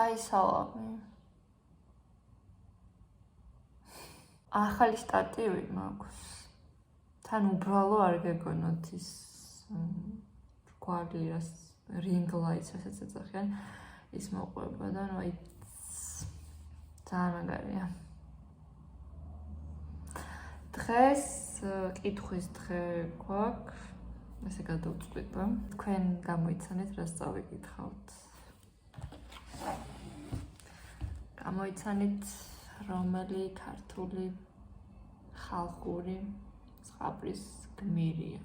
კაი სალამი. ახალი სტატივი მაქვს. თან უბრალო არ გეგონოთ ის კვადრიას ring lights რასაც ეძახიან ის მოყვება და აი ძალიან მაგარია. დღეს კითხვის დღე გვაქვს. ესე გადავწყვიტა. თქვენ გამოიცანეთ რას წავიკითხავთ. გამოიცანით რომელი ქართული ხალხური ზღაპრის გმირია.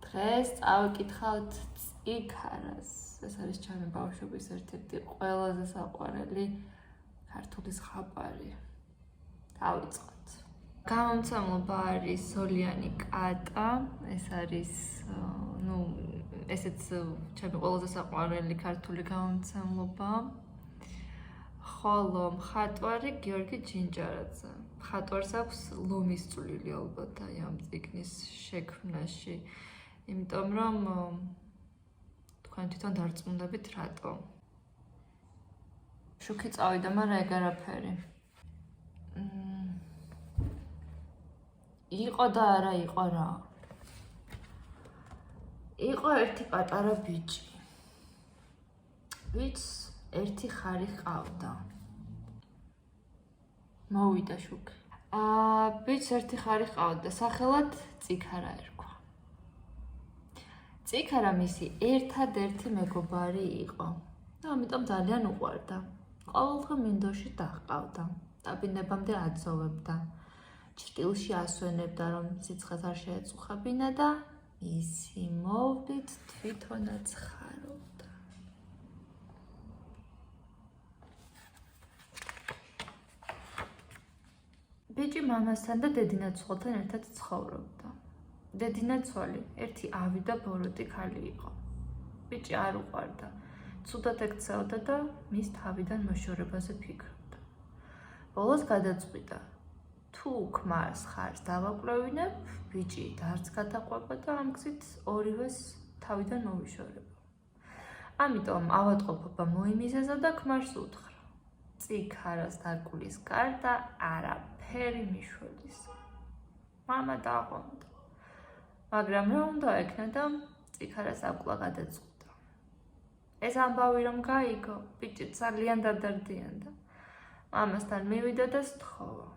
დღეს წავიკითხავთ წიქარას. ეს არის ჩემი ბავშვობის ერთ-ერთი ყველაზე საყვარელი ქართული ზღაპარი. დავიწყოთ. გამომცემლობა არის სოლიანი კატა. ეს არის ესეც ჩემი ყველაზე საყვარელი ქართული გამომცემლობა. ხოლო მხატვარი გიორგი ჯინჯარაძე. მხატვარს აქვს ლომის წვლილი ალბათ აი ამ წიგნის შექმნაში. იმიტომ რომ თქვენ თვითონ დარწმუნდებით რატო. შუქი წავიდა, მაგრამ ეგ არაფერი. იყო და არა იყო რა. იყო ერთი პატარა ბიჭი. ვიც ერთი ხარი ყავდა. მოვიდა შუქი. ბიჭს ერთი ხარი ყავდა, სახელად წიქარა ერქვა. წიქარა მისი ერთადერთი მეგობარი იყო. და ამიტომ ძალიან უყვარდა. ყოველდღე მინდორში დაჰყავდა. დაბინებამდე აძოვებდა. ჭრილში ასვენებდა, რომ სიცხეს არ შეეწუხებინა და ისი მოვდით თვითონაც ხარობდა. ბიჭი მამასთან და დედინაცვალთან ერთად ცხოვრობდა. დედინაცვალი ერთი ავი და ბოროტი ქალი იყო. ბიჭი არ უყვარდა. ცუდად ექცეოდა და მის თავიდან მოშორებაზე ფიქრობდა. ბოლოს გადაწყვიტა. თუ ქმარს ხარს დავაკვლევინებ, ბიჭი დარც გადაყვება და ამ გზით ორივეს თავიდან მოვიშორება. ამიტომ ავადმყოფობა მოიმიზეზა და ქმარს უთხრა. წიქარას დაკulis გარდა არაფერი მიშველის. მამა დააყონდა. მაგრამ რა უნდა ეკნა და წიქარას აკლა გადაწყვიტა. ეს ამბავი რომ გაიგო, ბიჭი ძალიან დადარდიანდა. მამასთან მივიდა და სთხოვა.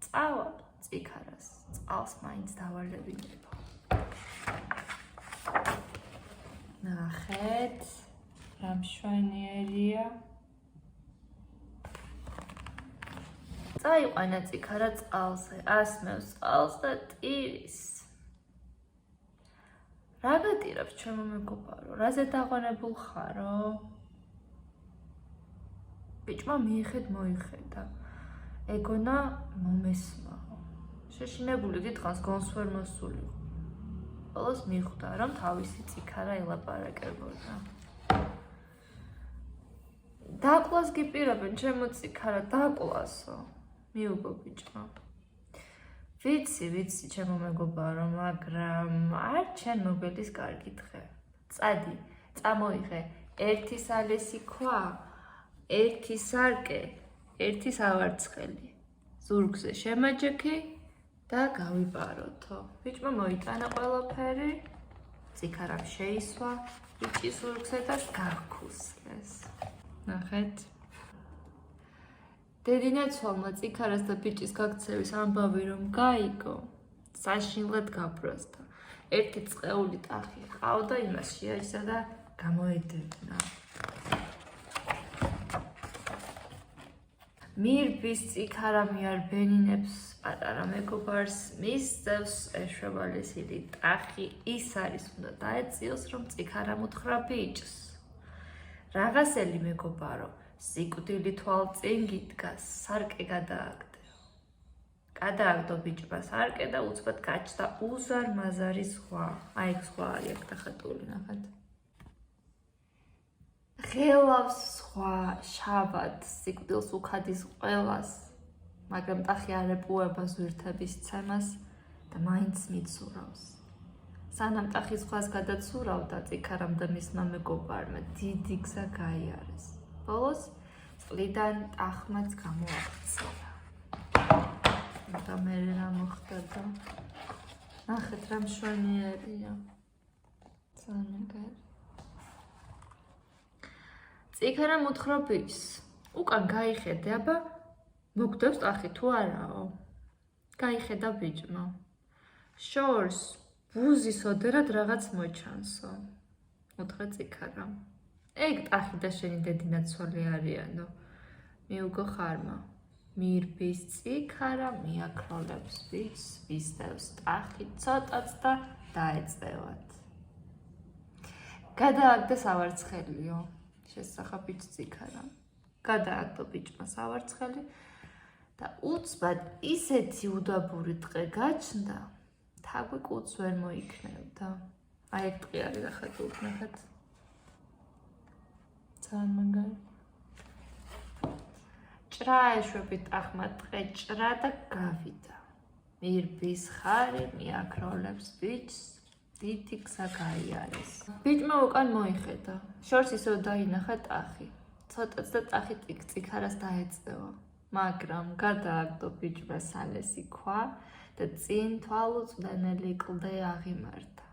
წავალ წიქარას, წყალს მაინც დავალებინება. ნახეთ, რა მშვენიერია. წაიყვანა წიქარა წყალზე, ასმევს წყალს და ტირის. რა გატირებს ჩემო მეგობარო, რაზე დაღონებულ ხარო? ბიჭმა მიიხედ მოიხედა. ეგონა მომესმაო. შეშინებული დიდხანს გონს ვერ მოსულიყო. ბოლოს მიხვდა, რომ თავისი წიქარა ელაპარაკებოდა. დაკლას გიპირებენ, ჩემო წიქარა, დაკლასო. მიუგო ბიჭმა. ვიცი, ჩემო მეგობარო, მაგრამ არ ჩემ მოგელის კარგი დღე. წადი, წამოიღე ერთი სალესი ქვა, ერთი სარკე. ერთი სავარცხელი. ზურგზე შემაჯექი და გავიპაროთო. ბიჭმა მოიტანა ყველაფერი. წიქარამ შეისვა ბიჭის ზურგზე და გაქუსლეს. ნახეთ. დედინაცვალმა წიქარას და ბიჭის გაქცევის ამბავი რომ გაიგო, საშინლად გაბრაზდა. ერთი წყეული ტახი ყავდა, იმას შეაჯდა და გამოედევნა. მირბის წიქარა მიარბენინებს პატარა მეგობარს, მის ძევს ეშვება ლესილი ტახი, ის არის უნდა დაეციოს, რომ წიქარამ უთხრა ბიჭს. რაღაცელი მეგობარო, სიკვდილი თვალწინ გიდგას, სარკე გადააგდო. გადააგდო ბიჭმა სარკე და უცბად გაჩნდა უზარმაზარი ზღვა. აი ეგ ზღვა არის აქ დახატული, ნახეთ. ღელავს სხვა შაბათ სიკვდილს უქადის ყველას, მაგრამ ტახი არ ეპუება ზვირთების ცემას და მაინც მიცურავს. სანამ ტახი ზღვას გადაცურავდა, წიქარამ და მისმა მეგობარმა დიდი გზა გაიარეს. ბოლოს წყლიდან ტახმაც გამოაღწია. და მე რა მოხდა? ნახეთ რა მშვენიერია. წიქარამ უთხრა ბიჭს, უკან გაიხედე, აბა მოგდებს ტახი თუ არაო? გაიხედა ბიჭმა. შორს ბუზის ოდერად რაღაც მოჩანსო. უთხრა წიქარამ. ეგ ტახი და შენი დედინაცვალი არიანო. მიუგო ხარმა. მირბის წიქარა მიაქროლებს ბიჭს, მისდევს ტახი, ცოტაც და დაეწევათ. გადააგდა სავარცხელიო. შესახა ბიჭს წიქარამ. გადააგდო ბიჭმა სავარცხელი და უცბად ისეთი უდაბური ტყე გაჩნდა, თაგვი კუც ვერ მოიქნევდა. აი ეგ ტყე არის ახლა უგნახეთ. ძალიან მაგარი. ჭრა ეშვებით ტახმა ტყე ჭრა და გავიდა. მირბის ხარი მიაქროლებს ბიჭს, დიდი გზა გაიარეს. ბიჭმა უკან მოიხედა. შორს ისევ დაინახა ტახი. ცოტაც და ტახი წიქარას დაეწევა. მაგრამ გადააგდო ბიჭმა სალესი ქვა და წინ თვალუწვდენელი კლდე აღიმართა.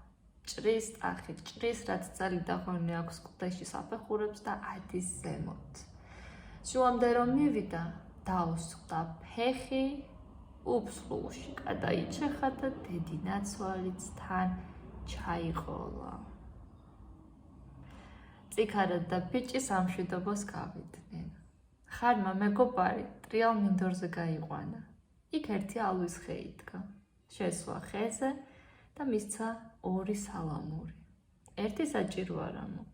ჭრის ტახი, ჭრის რაც ძალი და ღონე აქვს კლდეში საფეხურებს და ადის ზემოთ. შუამდე რომ მივიდა, დაუსხდა ფეხი, უფსხულში გადაიჩეხა და დედინაცვალიც თან ჩაიყოლა. წიქარა და ბიჭი სამშვიდობოს გავიდნენ. ხარმა მეგობარი ტრიალ მინდორზე გაიყვანა. იქ ერთი ალვის ხე იდგა. შესვა ხეზე და მისცა ორი სალამური. ერთი საჭირო არამო,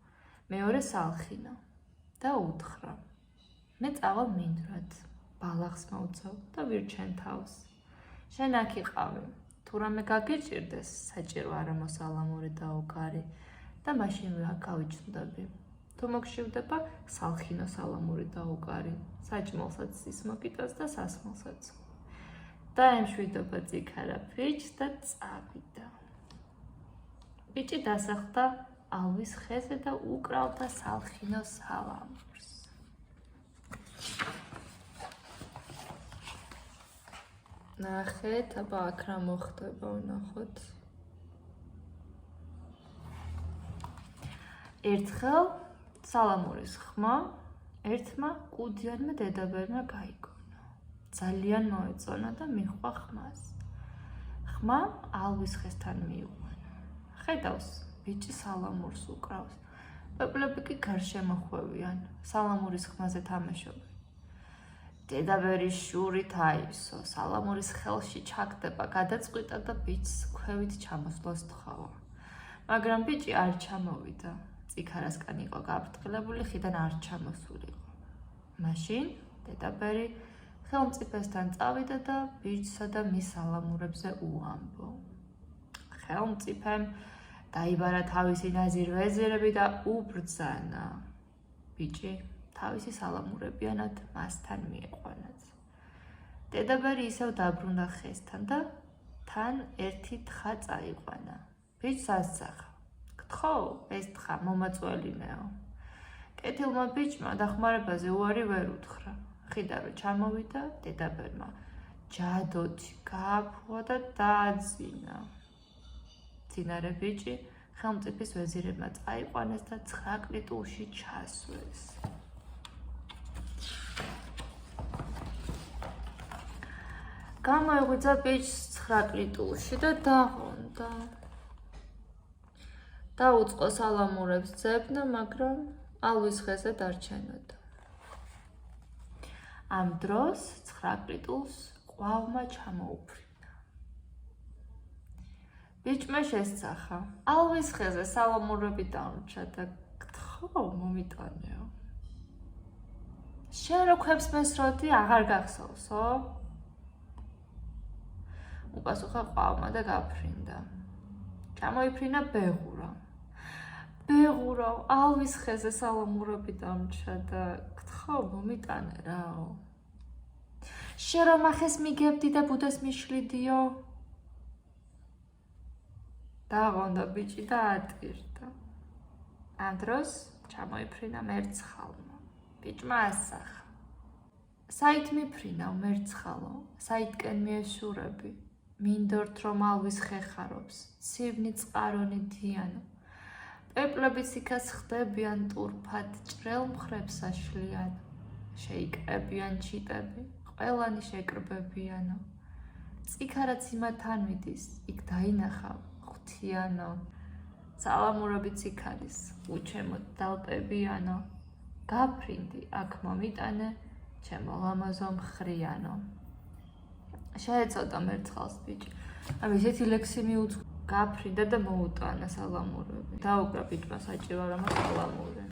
მეორე სალხინა და უთხრა. მე წავალ მინდვრად, ბალახს მოვცავ და ვირჩენ თავს. შენ აქ იყავი, თუ რამე გაგიჭირდეს, საჭირო არამო სალამური და უკარი და მაშინვე აქ გავიჩნდები. თუ მოგშივდება, სალხინო სალამური და უკარი, საჭმელსაც ის მოკიტას და სასმელსაც. დაემშვიდობა წიქარა ბიჭს და წავიდა. ბიჭი დასახლდა ალვის ხეზე და უკრავდა სალხინო სალამურს. ნახეთ, აბა აქ რა მოხდება, ვნახოთ. ერთხელ სალამურის ხმა ერთმა კუდიანმა დედაბერმა გაიგონა. ძალიან მოეწონა და მიჰყვა ხმას. ხმა ალვის ხესთან მიუყვანა. ხედავს, ბიჭი სალამურს უკრავს. პეპლები კი გარშემოხვევიან, სალამურის ხმაზე თამაშობენ. დედაბერის შურით აივსო, სალამურის ხელში ჩაგდება, გადაწყვიტა და ბიჭს ქვევით ჩამოსვლას თხოვა. მაგრამ ბიჭი არ ჩამოვიდა. წიქარასკენ იყო გაფრთხილებული, ხიდან არ ჩამოსულიყო. მაშინ დედაბერი ხელმწიფესთან წავიდა და ბიჭსა და მის სალამურებზე უამბო. ხელმწიფემ დაიბარა თავისი ნაზირ-ვეზირები და უბრძანა. ბიჭი თავისი სალამურებიანად მასთან მიიყვანაც. დედაბერი ისევ დაბრუნდა ხესთან და თან ერთი თხა წაიყვანა. ბიჭს ასწახა. გთხოვ, ეს თხა მომაწველინეო. კეთილმა ბიჭმა დახმარებაზე უარი ვერ უთხრა. ხიდან რომ ჩამოვიდა, დედაბერმა ჯადოთი გააფრთხა და დააძინა. მძინარე ბიჭი ხელმწიფის ვეზირებმა წაიყვანეს და 9 კლიტულში ჩასვეს. გამოეღვიძა ბიჭს 9 კლიტულში და დაღონდა. დაუწყო სალამურებს ძებნა, მაგრამ ალვის ხეზე დარჩენოდა. ამ დროს 9 კლიტულს ყვავმა ჩამოუფრინა. ბიჭმა შესწახა. ალვის ხეზე სალამურები დაუნჩა და გთხოვ, მომიტანეო. შენ რო ქვებს მესროდი, აღარ გახსოვსო? უპასუხა ყვავმა და გაფრინდა. ჩამოიფრინა ბეღურა. ბეღურა, ალვის ხეზე სალამურები დამჩა და გთხოვ, მომიტანე რაო. შენ რომ ახეს მიგებდი და ბუდეს მიშლიდიო? დააღონდა ბიჭი და ატირდა. ამ დროს ჩამოიფრინა მერცხალმა. ბიჭმა ასახა. საით მიფრინავ მერცხალო, საითკენ მიეშურები, მინდორთ რომ ალვის ხეხარობს, ცივნი წყარონი დიანო. პეპლებიც იქაც ხდებიან ტურფად, ჭრელ მხრებს აშლიან, შეიკრებიან ჩიტები, ყველანი შეკრბებიანო. წიქარაც იმათან მიდის, იქ დაინახავ, ღვთიანო. სალამურები ციქარის, უჩემოთ დალპებიანო. გაფრინდი, აქ მომიტანე, ჩემო ლამაზო მხრიანო. შეეწოდა მერცხალს ბიჭი. ისეთი ლექსი მიუძღვა. გაფრინდა და მოუტანა სალამურები. დაუკრა ბიჭმა საჭირო რამაც სალამური.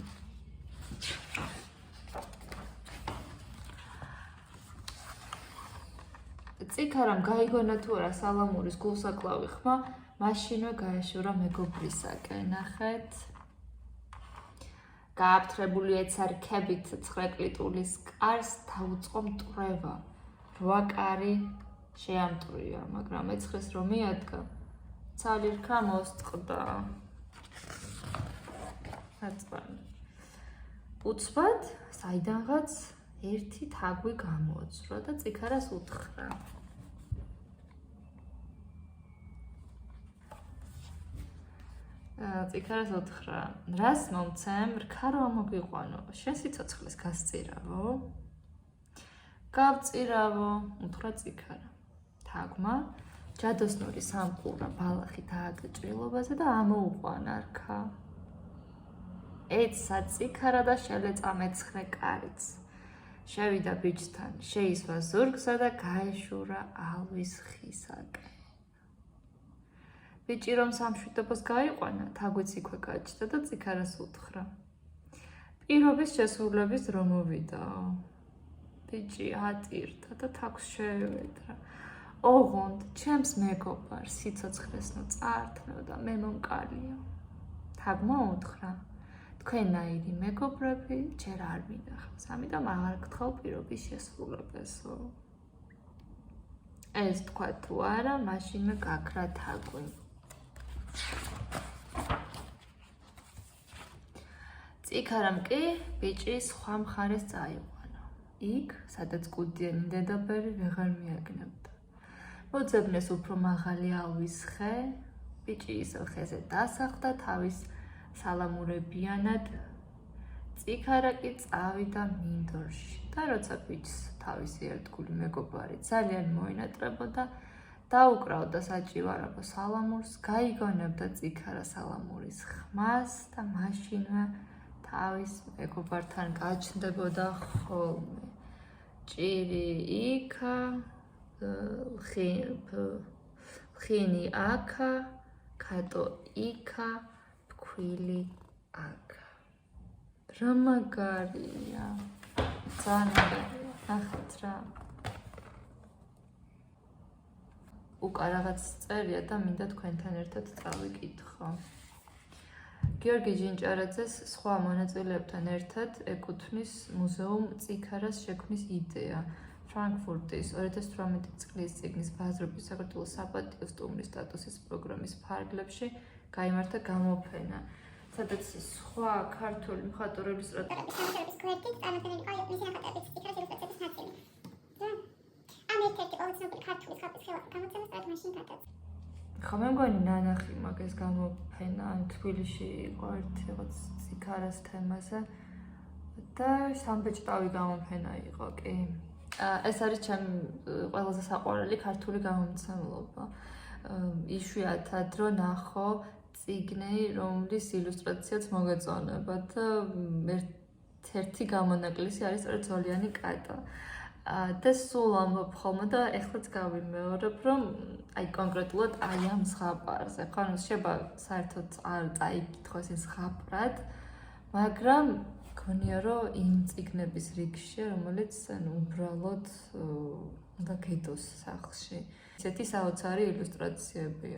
წიქარამ გაიგონა თუ არა სალამურის გულსაკლავი ხმა, მაშინვე გაეშურა მეგობრისაკენ. ნახეთ. გააფთრებული ეცარქებით ცხრეკლიტულის კარს დაუწყო მტრევა. 8 კარი შეამტრია, მაგრამ ეცხრეს რომ მიადგა, ცალი რქა მოსწყდა. აწვანი. უცბად საიდანღაც ერთი თაგვი გამოოცრა და წიქარას უთხრა. წიქარას უთხრა, რას მომცემ, რქა რომ მოგიყვანო, შენ სიცოცხლეს გასწირავო? გავწირავო, უთხრა წიქარა. თაგვმა ჯადოსნური სამყურა ბალახით ააგდა ჭრილობაზე და ამოუყვანა რქა. ეცა წიქარა და შელეწა მეცხრე კარიც. შევიდა ბიჭთან, შეისვა ზურგსა და გაეშურა ალვის ხისაკენ. ბიჭი რომ სამშვიდობოს გაიყვანა, თაგვიც იქვე გაჩნდა და წიქარას უთხრა. პირობის შესრულების დრო მოვიდაო. ბიჭი ატირდა და თაგვს შეევედრა. ოღონდ, ჩემს მეგობარს სიცოცხლესნო წაართმევ და მე მომკალიო. თაგვმა უთხრა, თქვენაირი მეგობრები ჯერ არ მინახავს, ამიტომ აღარ გთხოვ პირობის შესრულებასო. ეს თქვა თუ არა, მაშინვე გაქრა თაგვი. წიქარამ კი ბიჭის სხვა მხარეს წაიყვანა. იქ, სადაც კუდიანი დედაბერი ვეღარ მიაგნებდა. მოძებნეს უფრო მაღალი ალვის ხე, ბიჭი ისევ ხეზე დასახლდა თავის სალამურებიანად. წიქარა კი წავიდა მინდორში და როცა ბიჭს თავისი ერთგული მეგობარი ძალიან მოინატრებოდა, დაუკრავდა საჭივარაბო სალამურს, გაიგონებდა წიქარა სალამურის ხმას და მაშინვე თავის მეგობართან გაჩნდებოდა ხოლმე. ჭირი იქა, ლხინი აქა, კატო იქა, ფქვილი აქა. რა მაგარია. ძალიან მაგარია. ნახეთ რა. უკან რაღაც წერია და მინდა თქვენთან ერთად წავიკითხო. გიორგი ჯინჭარაძეს სხვა მონაწილეებთან ერთად ეკუთვნის მუზეუმ წიქარას შექმნის იდეა. ფრანკფურტის 2018 წლის წიგნის ბაზრობის საქართველოს საპატიო სტუმრის სტატუსის პროგრამის ფარგლებში გაიმართა გამოფენა, სადაც სხვა ქართული მხატვრების სტრატეგიის გვერდით წარმოქმნილი იყო მისი ნახატების წიქარის ილუსტრაციების ნაწილი. ამ ერთ-ერთი ყოველ ცნობილი ქართული ხალხის გამოცემა სწორედ მაშინ გადაწყდა. ხო მე მგონი ნანახი მაგას გამოფენა თბილისში იყო ერთი რაღაც წიქარას თემაზე და სამბეჭდავი გამოფენა იყო კი. ეს არის ჩემი ყველაზე საყვარელი ქართული გამომცემლობა. იშვიათად რო ნახო წიგნი, რომლის ილუსტრაციაც მოგეწონება და ერთ-ერთი გამონაკლისი არის სწორედ ზოლიანი კატა. და სულ ამბობ ხოლმე და ეხლაც გავიმეორებ, რომ აი კონკრეტულად აი ამ ზღაპარზე, ხო, შეიძლება საერთოდ არ წაიკითხოს ეს ზღაპრად, მაგრამ გონია რომ იმ წიგნების რიგში, რომელიც უბრალოდ უნდა გეტოს სახლში. ესეთი საოცარი ილუსტრაციები